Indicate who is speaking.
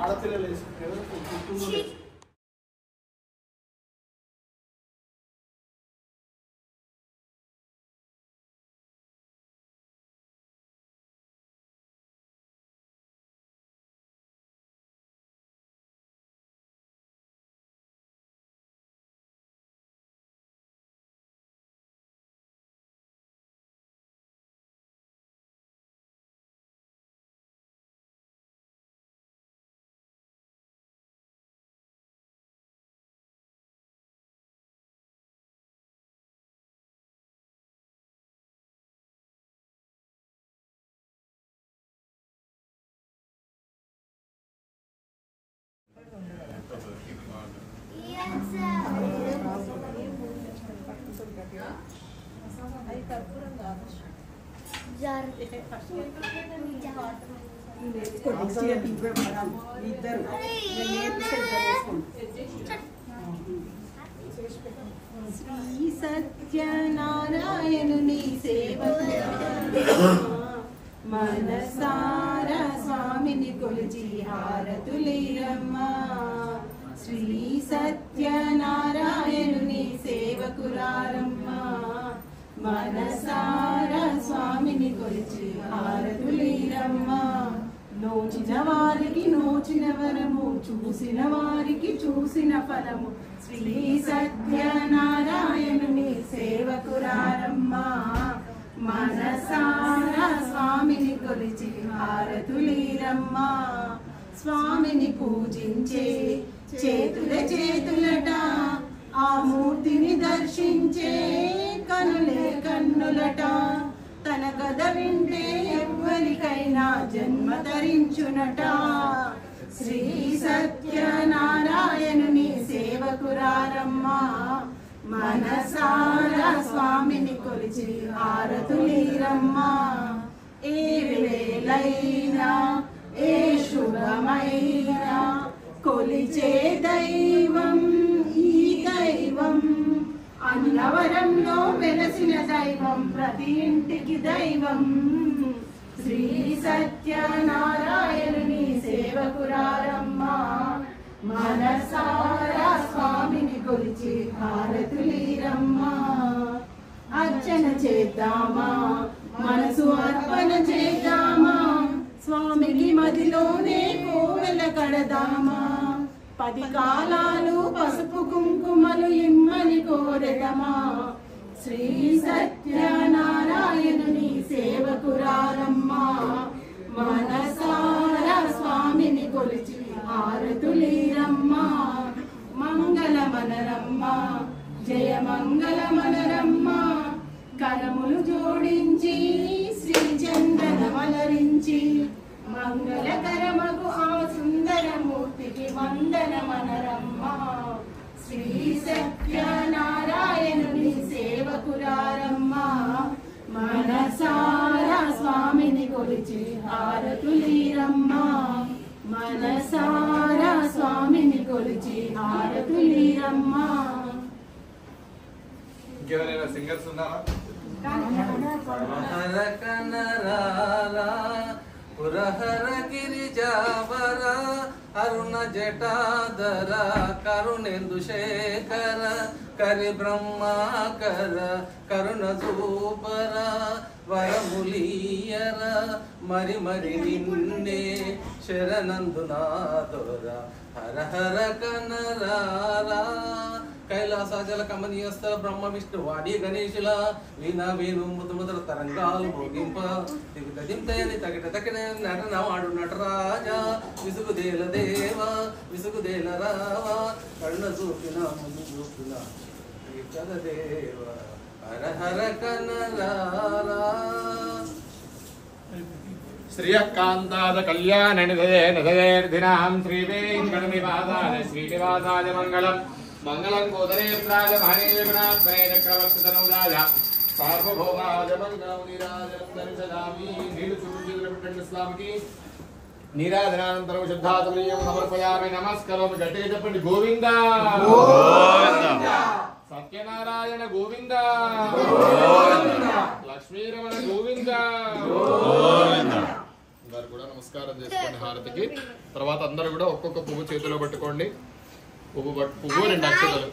Speaker 1: ఆడపిల్లలు వేసుకుంటారు
Speaker 2: శ్రీ సత్యనారాయణుని సేవకు మనసారా స్వామిని కొలిచి హారతులేరమ్మా. శ్రీ సత్యనారాయణుని సేవకురారమ్మా. మనసారా స్వామిని కొలిచి హారతులేరమ్మా. నోచిన వారికి నోచిన వరము, చూసిన వారికి చూసిన ఫలము. శ్రీ సత్యనారాయణుని సేవకురారమ్మా. మనసారా స్వామిని కొలిచి హారతులీరమ్మా. స్వామిని పూజించే చేతులట, ఆ మూర్తిని దర్శించే కనులే కన్నులట. తన కథ వింటే ఎవ్వరికైనా జన్మ ధరించునట. శ్రీ సత్యనారాయణుని సేవకురారమ్మా. మనసారా స్వామిని కొలిచి హారతులీరమ్మా. ఏ వేళైనా ఏ శుభమైనా కొలిచే దైవం ఈ దైవం. అన్నవరంలో వెలసిన దైవం, ప్రతి ఇంటికి దైవం. శ్రీ సత్యనారాయణుని సేవకురారమ్మా. మనసారా స్వామిని కొలిచి హారతులీరమ్మా. అర్చన చేద్దామా, మనసు అర్పణ చేద్దామా. స్వామికి మదిలోనే కోవెల కడదామా. 10 కాలాలు పసుపు కుంకుమలు ఇమ్మని కోరెదమా. శ్రీ సత్యనారాయణుని సేవకురారమ్మా. మనసారా స్వామిని కొలిచి హారతులీరమ్మా. మంగళమనరమ్మా, జయ మంగళమనరమ్మా. కరములు జోడించి శ్రీ చంద్రనమలరించి, మంగళకరమగు ఆ సుందరమూర్తికి వందనమనరమ్మా. శ్రీ సత్యనారాయణుని సేవకురారమ్మా. మనసారా స్వామిని కొలిచి హారతులీరమ్మా. మనసారా స్వామిని కొలిచి హారతులీరమ్మా.
Speaker 1: ఇంకెవరైనా సింగర్స్ ఉన్నారా?
Speaker 3: పురహర గిరిజావర అరుణ జటాధర కరుణేందు శేఖర కరి బ్రహ్మాకర కరుణ సూపర వరములీయర మరి మరి నిన్నే శరణందునాదొర హర హర కనరారా. కైలాసాచల కమనీయస్థల బ్రహ్మ విష్ణు వాడి గణేశుల వీణా వేణు ముదుముదల తరంగాలు మోగింప దిగుతదింతయని తగిట తగిన నటనవాడు నటరాజా. విసుగుదేల దేవ విసుగుదేల రావా కరుణ చూపిన ముందు చూపిన దేవ హర హర కనరారా.
Speaker 1: శ్రీయకాంతాద కళ్యాణ నిధయే నిధయేర్ధినాం శ్రీ వెంకటనివాసాయ శ్రీనివాసాయ మంగళం. మంగళం కోదరేంద్రాయ మహనీయగుణాత్మనే చక్రవర్తితనూజాయ సార్వభౌమాయ మంగళం నీరాజనం దర్శయామి. నీళ్ళు చూపించులు పెట్టండి స్వామికి. నీరాజనానంతరం శుద్ధాత్మనీయం సమర్పయామి. నమస్కారం. గట్టిగా చెప్పండి గోవిందా గోవిందా. సత్యనారాయణ గోవిందా గోవిందా. లక్ష్మీరమణ గోవిందా గోవిందా. అందరూ కూడా నమస్కారం. నమస్కారం చేసుకోండి హారతికి. తర్వాత అందరూ కూడా ఒక్కొక్క పువ్వు చేతిలో పట్టుకోండి. పువ్వు 2 అక్షతలు.